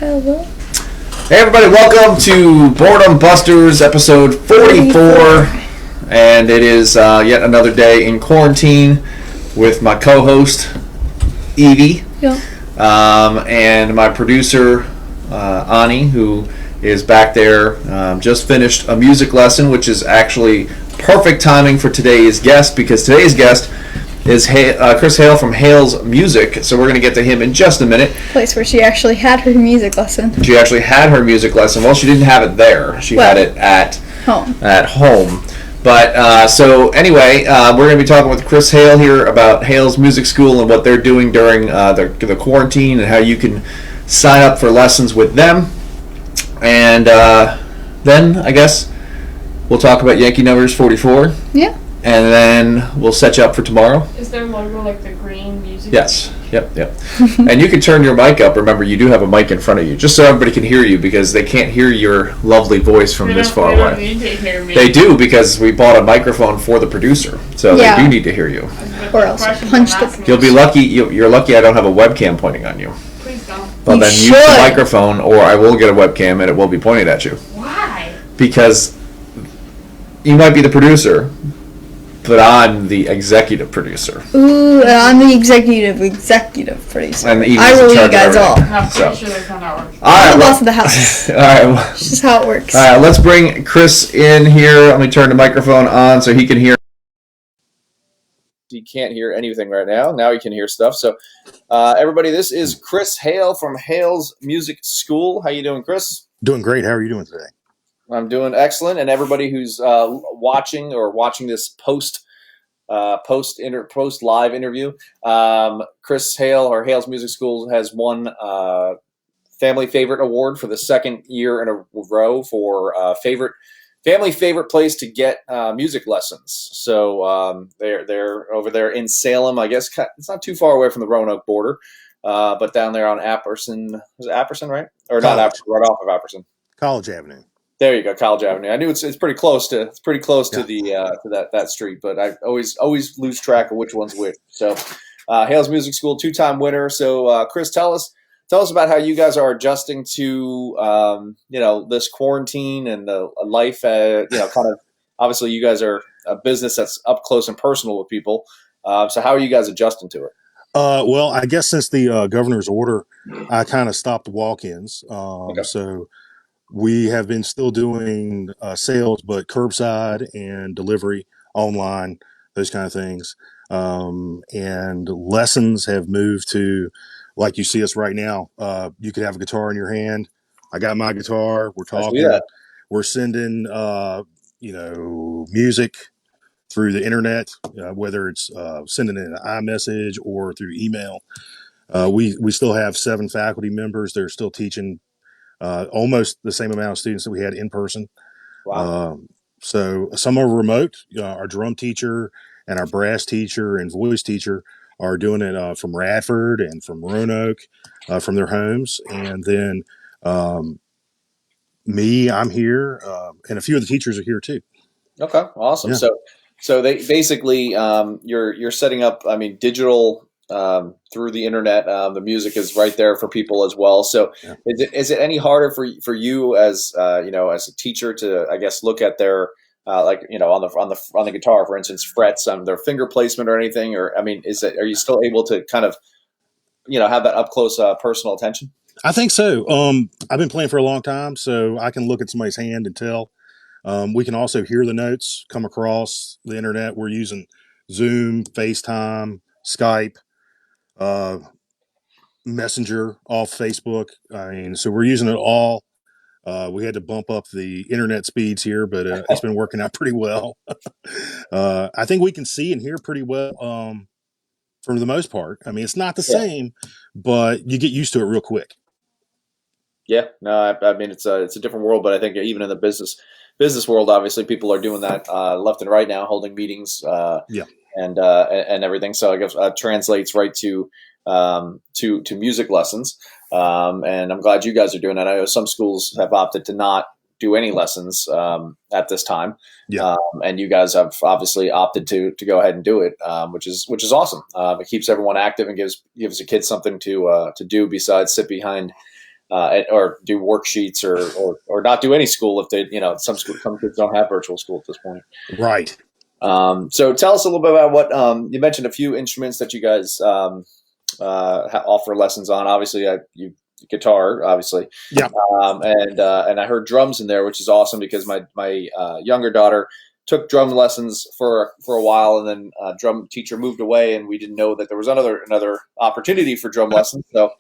Hello. Hey everybody, welcome to Boredom Busters episode 44. And it is yet another day in quarantine with my co-host Evie. Yeah. And my producer Ani, who is back there. Just finished a music lesson, which is actually perfect timing for today's guest, because today's guest is Kris Hale from Hale's Music. So we're going to get to him in just a minute. Place where she actually had her music lesson. She actually had her music lesson. Well, she didn't have it there. She had it at home. But so anyway, we're going to be talking with Kris Hale here about Hale's Music School and what they're doing during the quarantine and how you can sign up for lessons with them. And then I guess we'll talk about Yankee numbers 44. Yeah. And then we'll set you up for tomorrow. Is their logo like the green music? Yes. Yep. And you can turn your mic up. Remember, you do have a mic in front of you, just so everybody can hear you, because they can't hear your lovely voice from this far away. They don't need to hear me. They do, because we bought a microphone for the producer, so they do need to hear you. Or else punch the... You'll be lucky. You're lucky I don't have a webcam pointing on you. Please don't. Well, then use the microphone, or I will get a webcam and it will be pointed at you. Why? Because you might be the producer, but I'm the executive producer. Ooh, and I'm the executive producer. And I rule you guys all. I'm pretty sure that's not how it works. I'm the boss of the house. All right. Well, it's just how it works. All right, let's bring Kris in here. Let me turn the microphone on so he can hear. He can't hear anything right now. Now he can hear stuff. So, everybody, this is Kris Hale from Hale's Music School. How you doing, Kris? Doing great. How are you doing today? I'm doing excellent. And everybody who's watching this post live interview, Kris Hale, or Hale's Music School, has won Family Favorite Award for the second year in a row for family favorite place to get music lessons. So they're over there in Salem. I guess it's not too far away from the Roanoke border, but down there on Apperson. Is it Apperson, right? Or College. Not Apperson, right off of Apperson. College Avenue. There you go, College Avenue. I knew it's pretty close to the that street, but I always lose track of which one's which. So, Hale's Music School, 2-time winner. So, Kris, tell us about how you guys are adjusting to this quarantine and the life. Kind of obviously you guys are a business that's up close and personal with people. So, how are you guys adjusting to it? Well, I guess since the governor's order, I kind of stopped the walk-ins. Okay. So we have been still doing sales, but curbside and delivery online, those kind of things. And lessons have moved to, like you see us right now. You could have a guitar in your hand. I got my guitar. We're talking. We're sending, music through the internet, whether it's sending in an iMessage or through email. We still have 7 faculty members. They're still teaching almost the same amount of students that we had in person. Wow. So some are remote. Our drum teacher and our brass teacher and voice teacher are doing it from Radford and from Roanoke, from their homes. And then I'm here, and a few of the teachers are here too. Okay, awesome. Yeah. So they basically you're setting up, digital through the internet. The music is right there for people as well. So is it any harder for you as as a teacher to, I guess, look at their on the guitar, for instance, frets, their finger placement or anything? Or are you still able to kind of have that up close personal attention? I think so. I've been playing for a long time, so I can look at somebody's hand and tell. We can also hear the notes come across the internet. We're using Zoom, FaceTime, Skype, Messenger off Facebook. So we're using it all. We had to bump up the internet speeds here, but it's been working out pretty well. I think we can see and hear pretty well for the most part. It's not the same, but you get used to it real quick. Yeah, no, it's a different world, but I think even in the business world, obviously people are doing that left and right now, holding meetings, and everything. So I guess translates right to music lessons. And I'm glad you guys are doing that. I know some schools have opted to not do any lessons at this time. Yeah. And you guys have obviously opted to go ahead and do it, which is awesome. It keeps everyone active and gives the kids something to do besides sit behind or do worksheets or not do any school if they, some kids don't have virtual school at this point. Right. So tell us a little bit about what you mentioned a few instruments that you guys offer lessons on. Obviously, you guitar, obviously, Yeah. and I heard drums in there, which is awesome because my younger daughter took drum lessons for a while, and then drum teacher moved away, and we didn't know that there was another opportunity for drum lessons. So,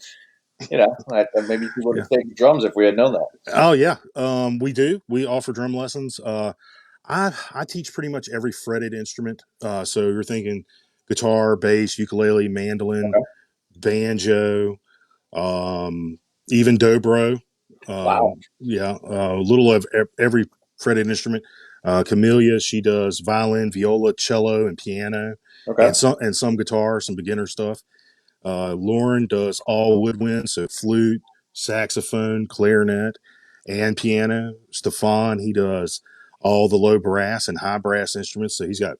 maybe we would have taken drums if we had known that. Oh yeah, we do. We offer drum lessons. I teach pretty much every fretted instrument. So you're thinking guitar, bass, ukulele, mandolin, banjo, even dobro. Wow. Yeah, a little of every fretted instrument. Camellia, she does violin, viola, cello, and piano, Okay. and some guitar, some beginner stuff. Lauren does all woodwind, so flute, saxophone, clarinet, and piano. Stefan, he does all the low brass and high brass instruments. So he's got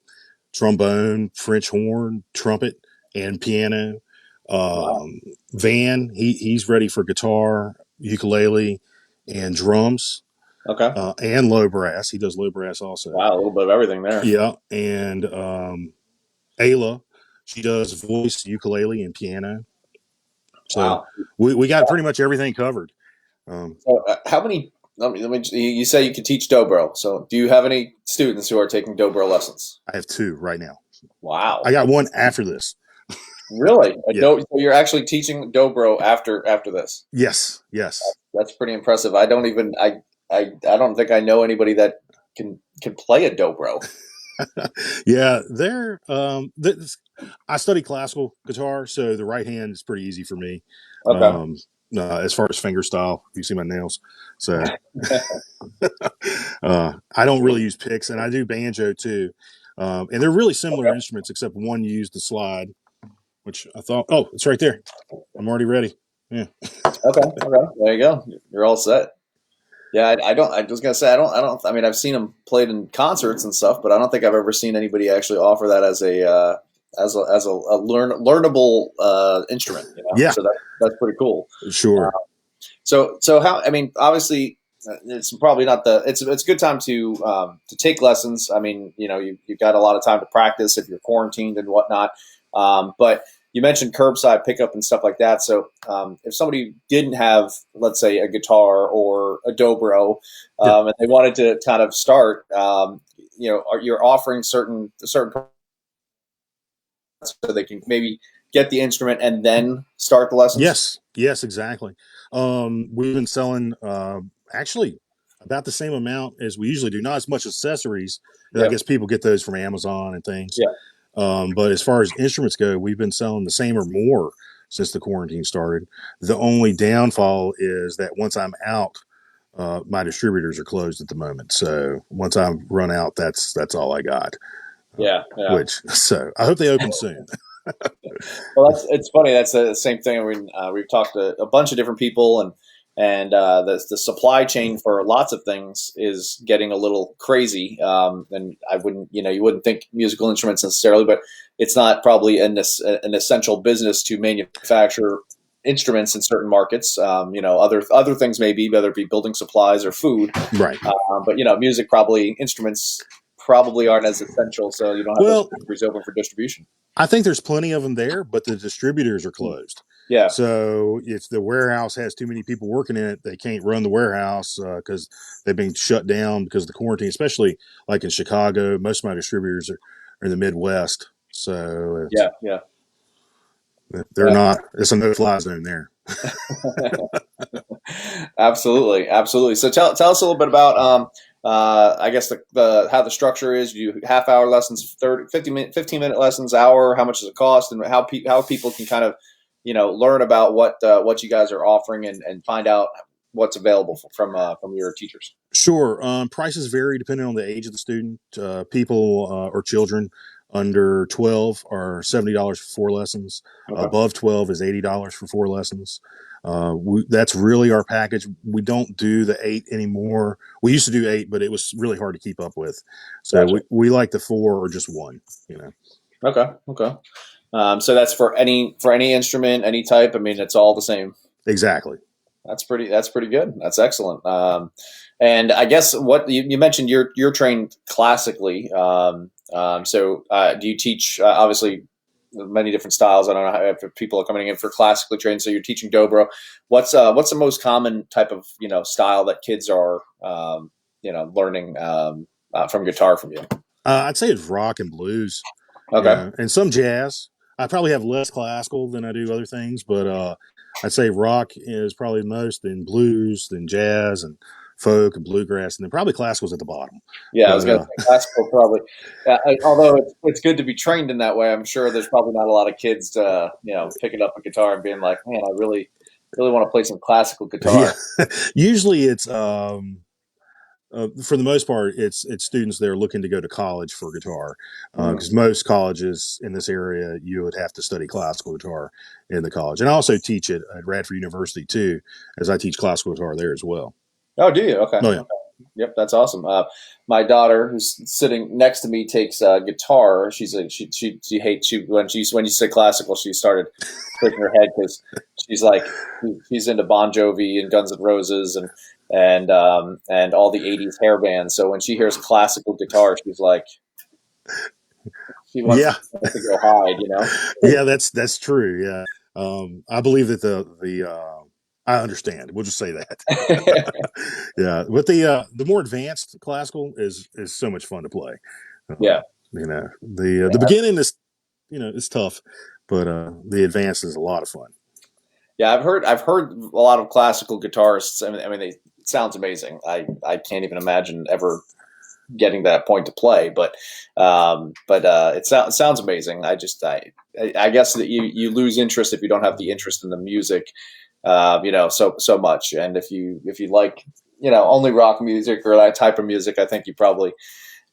trombone, French horn, trumpet, and piano. Wow. Van, he's ready for guitar, ukulele, and drums. Okay. And low brass. He does low brass also. Wow, a little bit of everything there. Yeah, and Ayla, she does voice, ukulele, and piano. So Wow. we got pretty much everything covered. So how many? You say you can teach dobro. So do you have any students who are taking dobro lessons? I have 2 right now. Wow. I got 1 after this. Really? Yeah. So you're actually teaching dobro after this? Yes. That's pretty impressive. I don't think I know anybody that can play a dobro. Yeah, I study classical guitar, so the right hand is pretty easy for me. Okay. As far as finger style, you see my nails. So I don't really use picks, and I do banjo too. And they're really similar instruments, except one used the slide, which I thought, oh, it's right there. I'm already ready. Yeah. Okay. There you go. You're all set. Yeah, I don't. I was gonna say I don't. I mean, I've seen them played in concerts and stuff, but I don't think I've ever seen anybody actually offer that as a learnable instrument. Yeah. So that's pretty cool. Sure. So how? I mean, obviously, it's probably not it's a good time to take lessons. I mean, you've got a lot of time to practice if you're quarantined and whatnot. But you mentioned curbside pickup and stuff like that. So if somebody didn't have, let's say, a guitar or a dobro, and they wanted to kind of start, you're offering certain so they can maybe get the instrument and then start the lessons. Yes, exactly. We've been selling actually about the same amount as we usually do. Not as much accessories. I guess people get those from Amazon and things. Yeah. But as far as instruments go, we've been selling the same or more since the quarantine started. The only downfall is that once I'm out, my distributors are closed at the moment. So once I run out, that's all I got. Yeah. So I hope they open soon. Well, it's funny. That's the same thing. I mean, we've talked to a bunch of different people, and the supply chain for lots of things is getting a little crazy. And I wouldn't, you wouldn't think musical instruments necessarily, but it's not probably an essential business to manufacture instruments in certain markets. Other things maybe, whether it be building supplies or food. Right. But music instruments probably aren't as essential, so you don't have those factories open for distribution. I think there's plenty of them there, but the distributors are closed. Yeah. So if the warehouse has too many people working in it, they can't run the warehouse because they've been shut down because of the quarantine, especially like in Chicago. Most of my distributors are in the Midwest. So they're not, it's a no-fly zone there. Absolutely. So tell us a little bit about, I guess the how the structure is. Do you half-hour lessons, 15-minute lessons, hour? How much does it cost, and how people can kind of learn about what you guys are offering and find out what's available from your teachers? Sure. Prices vary depending on the age of the student. People or children under 12 are $70 for 4 lessons. Okay. Above 12 is $80 for 4 lessons. That's really our package. We don't do the 8 anymore. We used to do 8, but it was really hard to keep up with. So Gotcha. we like the 4 or just 1. Okay. So that's for any instrument, any type. I mean, it's all the same. Exactly. That's pretty good. That's excellent. And I guess what you mentioned, you're trained classically. Do you teach obviously many different styles? I don't know how, if people are coming in for classically trained. So you're teaching dobro. What's the most common type of style that kids are learning from guitar from you? I'd say it's rock and blues, Okay. and some jazz. I probably have less classical than I do other things, but I'd say rock is probably the most, then blues, then jazz, and folk and bluegrass, and then probably classical's at the bottom. Yeah, I was But going to say classical probably. Although it's good to be trained in that way, I'm sure there's probably not a lot of kids, picking up a guitar and being like, "Man, I really, really want to play some classical yeah, guitar." usually it's for the most part, it's students that are looking to go to college for guitar, Mm. because most colleges in this area you would have to study classical guitar in the college, and I also teach it at Radford University too, as I teach classical guitar there as well. Oh, do you? Okay. Oh yeah, Yep, that's awesome. My daughter, who's sitting next to me, takes guitar. She hates when you say classical, she started shaking her head because she's like she's into Bon Jovi and Guns N' Roses and all the '80s hair bands. So when she hears classical guitar, she's like she wants yeah, to go hide, yeah. That's true. Yeah, I believe that I understand. We'll just say that. Yeah, but the more advanced classical is so much fun to play. Yeah. The beginning is it's tough, but the advance is a lot of fun. Yeah, I've heard a lot of classical guitarists. I mean, it sounds amazing. I can't even imagine ever getting to that point to play, but it sounds amazing. I guess that you lose interest if you don't have the interest in the music, so much. And if you like only rock music or that type of music, I think you probably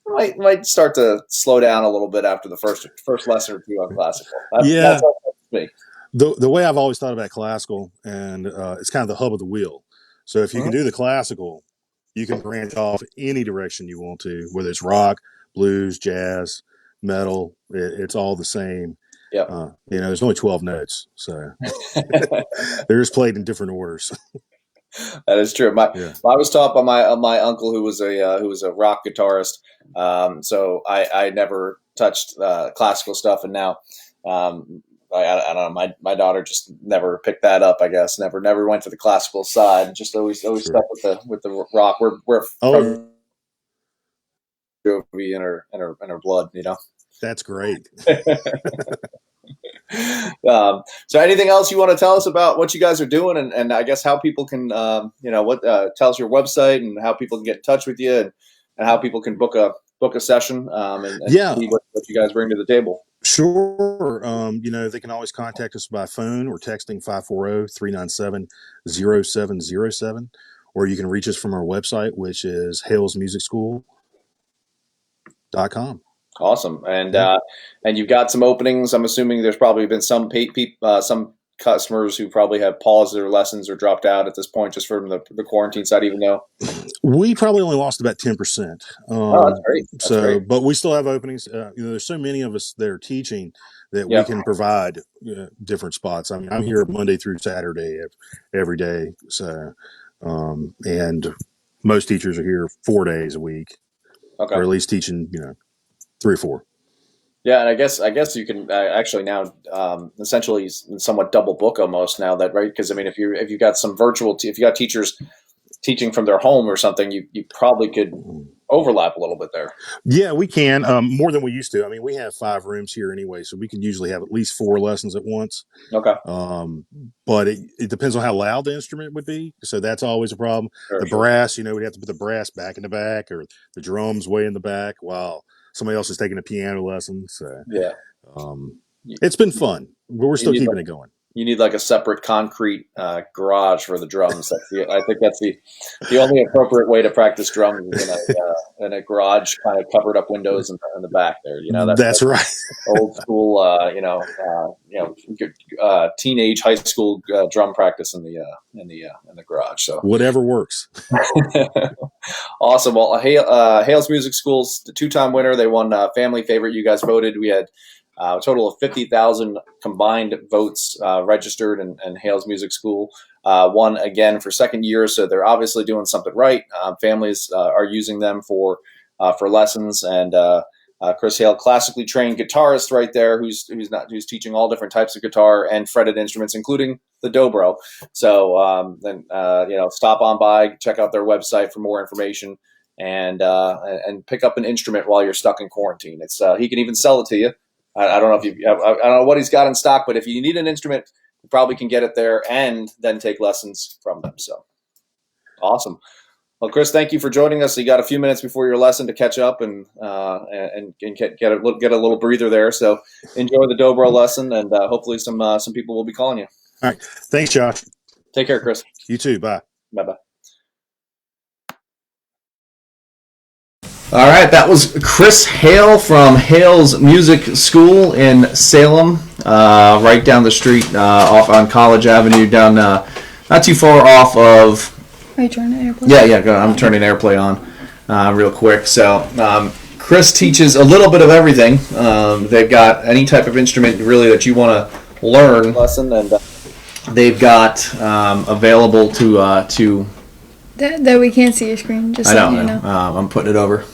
might start to slow down a little bit after the first lesson or two on classical. Yeah, That's me. the way I've always thought about classical, and it's kind of the hub of the wheel. So if you can Hmm. do the classical, you can branch off any direction you want to, whether it's rock, blues, jazz, metal. It's all the same. Yep. There's only 12 notes, so they're just played in different orders. That is true. Yeah. I was taught by my uncle who was a rock guitarist. So I never touched classical stuff, and now I don't know. My daughter just never picked that up. I guess never went to the classical side. Just always Sure. stuck with the rock. We're Oh, Jovi in her blood. that's great. So anything else you want to tell us about what you guys are doing, and I guess how people can, tell us your website and how people can get in touch with you, and how people can book a session, and Yeah, see what you guys bring to the table. sure. They can always contact us by phone or texting 540-397-0707, or you can reach us from our website, which is halesmusicschool.com. Awesome, Yeah. and you've got some openings. I'm assuming there's probably been some customers who probably have paused their lessons or dropped out at this point just from the quarantine side, even though. We probably only lost about 10%. Oh, that's great. That's great. But we still have openings. There's so many of us that are teaching that we Yeah. can provide different spots. I mean, I'm here Monday through Saturday every day. So, and most teachers are here 4 days a week, Okay. or at least teaching, 3 or 4. Yeah, and I guess you can actually now essentially somewhat double book almost now that, right? Because I mean, if you got some if you got teachers teaching from their home or something, you probably could overlap a little bit there. Yeah, we can, more than we used to. I mean, we have 5 rooms here anyway, so we can usually have at least 4 lessons at once. Okay. But it depends on how loud the instrument would be. So that's always a problem. Sure, The sure. brass, we'd have to put the brass back in the back, or the drums way in the back while somebody else is taking a piano lesson. So Yeah. it's been fun. We're You still need keeping like, it going. you need like a separate concrete garage for the drums. I think that's the only appropriate way to practice drums is in a garage, kind of covered up windows in the back there. That's right. Old school, teenage high school drum practice in the garage. So Whatever works. awesome. Well, Hale's Music School's the 2-time winner. They won Family Favorite. You guys voted. We had a total of 50,000 combined votes registered in Hale's Music School. one again for second year, so they're obviously doing something right. Families are using them for lessons, and Kris Hale, classically trained guitarist, right there, who's teaching all different types of guitar and fretted instruments, including the dobro. So stop on by, check out their website for more information, and pick up an instrument while you're stuck in quarantine. It's he can even sell it to you. I don't know if I don't know what he's got in stock, but if you need an instrument, you probably can get it there and then take lessons from them. So awesome. Well, Kris, thank you for joining us. You got a few minutes before your lesson to catch up and get a little breather there. So enjoy the dobro lesson, and hopefully some people will be calling you. All right. Thanks, Josh. Take care, Kris. You too. Bye. Bye-bye. All right, that was Kris Hale from Hale's Music School in Salem, right down the street off on College Avenue, down not too far off of... Are you turning AirPlay? Yeah, go. I'm turning AirPlay on real quick. So Kris teaches a little bit of everything. They've got any type of instrument really that you want to learn. Lesson, and they've got available to... That we can't see your screen, just so you know. I'm putting it over.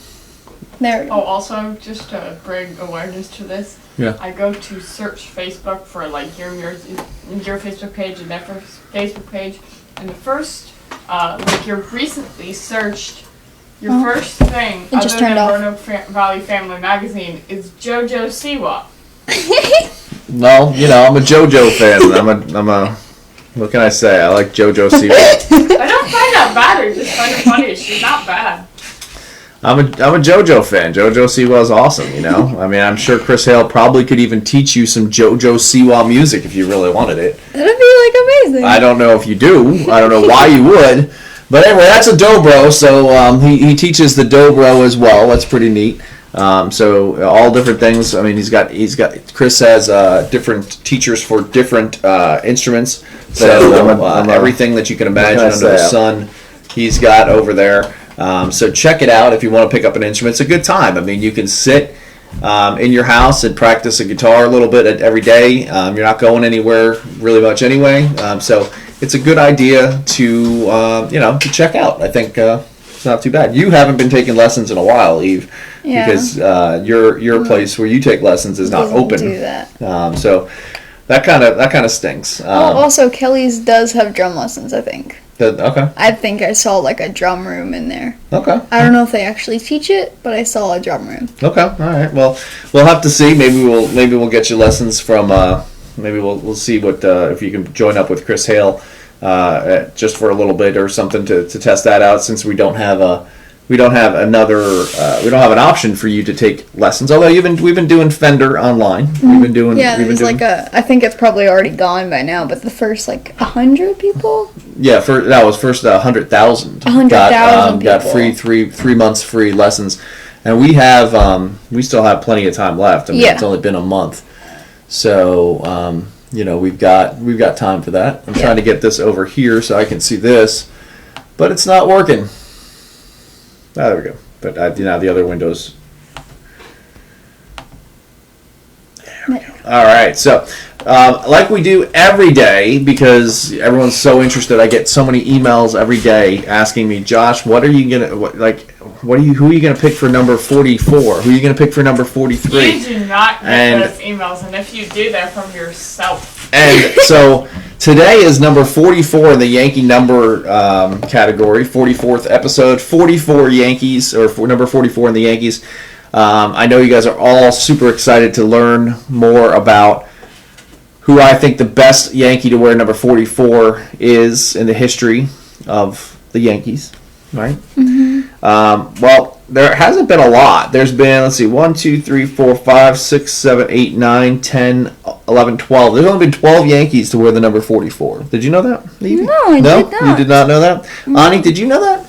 There we go. Oh, also, just to bring awareness to this, I go to search Facebook for like your Facebook page and their Facebook page, and the first, your recently searced, your first thing It just other turned than off. Roanoke Valley Family Magazine is JoJo Siwa. No, I'm a JoJo fan. I'm a. What can I say? I like JoJo Siwa. I don't find that bad. I just find it funny. She's not bad. I'm a JoJo fan. JoJo Siwa is awesome, I mean, I'm sure Kris Hale probably could even teach you some JoJo Siwa music if you really wanted it. That'd be amazing. I don't know if you do. I don't know why you would. But anyway, that's a dobro, so he teaches the dobro as well. That's pretty neat. So all different things. I mean, Kris has different teachers for different instruments. So everything that you can imagine under the sun, he's got over there. So check it out if you want to pick up an instrument. It's a good time. I mean, you can sit in your house and practice a guitar a little bit every day. You're not going anywhere really much anyway. So it's a good idea to check out. I think it's not too bad. You haven't been taking lessons in a while, Eve, because your place where you take lessons is not open. Do that. So that kind of stinks. Also, Kelly's does have drum lessons, I think. Okay. I think I saw like a drum room in there. Okay. I don't know if they actually teach it, but I saw a drum room. Okay. All right. Well, we'll have to see. Maybe we'll get you lessons from. Maybe we'll see what if you can join up with Kris Hale, just for a little bit or something to test that out. Since we don't have an option for you to take lessons. Although we've been doing Fender online. We've been doing. Yeah, there's I think it's probably already gone by now, but the first 100 people. Yeah, that was first 100,000. 100,000 got people. free 3 months free lessons, and we still have plenty of time left. I mean, It's only been a month, so we've got time for that. I'm trying to get this over here so I can see this, but it's not working. There we go. But the other windows. There we go. All right, so. Like we do every day, because everyone's so interested. I get so many emails every day asking me, Josh, who are you gonna pick for number 44? Who are you gonna pick for number 43? You do not get those emails, and if you do, they're from yourself. And so today is number 44 in the Yankee number category, 44th episode, 44 Yankees, or number 44 in the Yankees. I know you guys are all super excited to learn more about who I think the best Yankee to wear number 44 is in the history of the Yankees, right? Mm-hmm. Well, there hasn't been a lot. There's been, let's see, 1, 2, 3, 4, 5, 6, 7, 8, 9, 10, 11, 12. There's only been 12 Yankees to wear the number 44. Did you know that? Evie? No, I did not. You did not know that? Mm-hmm. Ani, did you know that?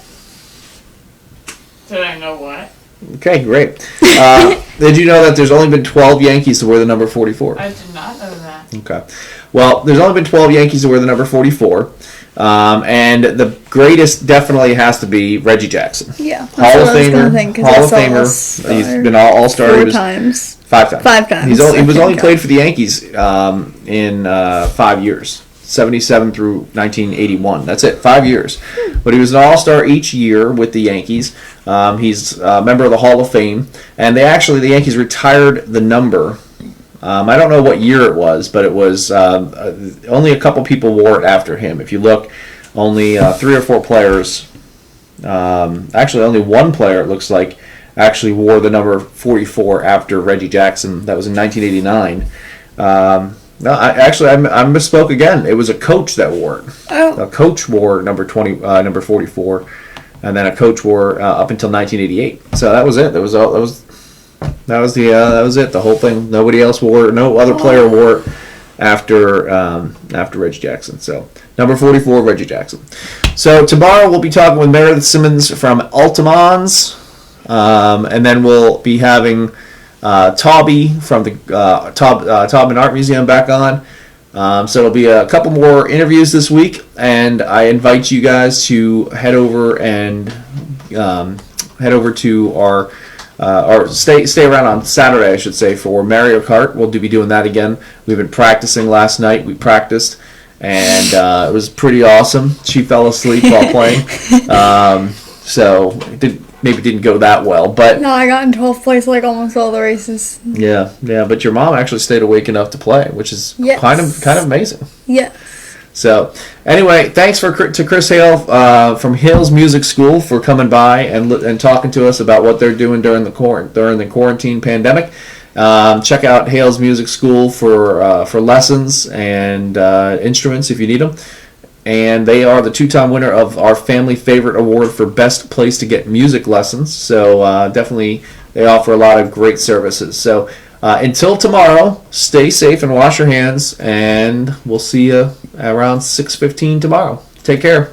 Did I know what? Okay, great. Did you know that there's only been 12 Yankees to wear the number 44? I did not know that. Okay. Well, there's only been 12 Yankees to wear the number 44. And the greatest definitely has to be Reggie Jackson. Yeah. Hall of Famer. He's been all-star. 4 times. 5 times. 5 times. He was only played for the Yankees in 5 years. 1977 through 1981. That's it, 5 years. But he was an All-Star each year with the Yankees. He's a member of the Hall of Fame, and the Yankees retired the number. I don't know what year it was, but it was only a couple people wore it after him. If you look, only 3 or 4 players. Actually, only one player, it looks like, actually wore the number 44 after Reggie Jackson. That was in 1989. No, I misspoke again. It was a coach that wore it. Oh. A coach wore number 44, and then a coach wore up until 1988. So that was it. That was it. The whole thing. Nobody else wore it. No other player wore it after Reggie Jackson. So number 44, Reggie Jackson. So tomorrow we'll be talking with Meredith Simmons from Altamans, and then we'll be having Tawby from the Taubman Art Museum back on. So it'll be a couple more interviews this week, and I invite you guys to head over to our or stay around on Saturday, I should say, for Mario Kart. We'll be doing that again. We've been practicing last night. We practiced, and it was pretty awesome. She fell asleep while playing, so it didn't go that well. But No, I got in 12th place like almost all the races. Yeah. But your mom actually stayed awake enough to play, which is kind of amazing. Yeah. So, anyway, thanks to Kris Hale from Hale's Music School for coming by and talking to us about what they're doing during the quarantine pandemic. Check out Hale's Music School for lessons and instruments if you need them. And they are the 2-time winner of our Family Favorite Award for Best Place to Get Music Lessons. So, definitely, they offer a lot of great services. So, until tomorrow, stay safe and wash your hands, and we'll see you around 6:15 tomorrow. Take care.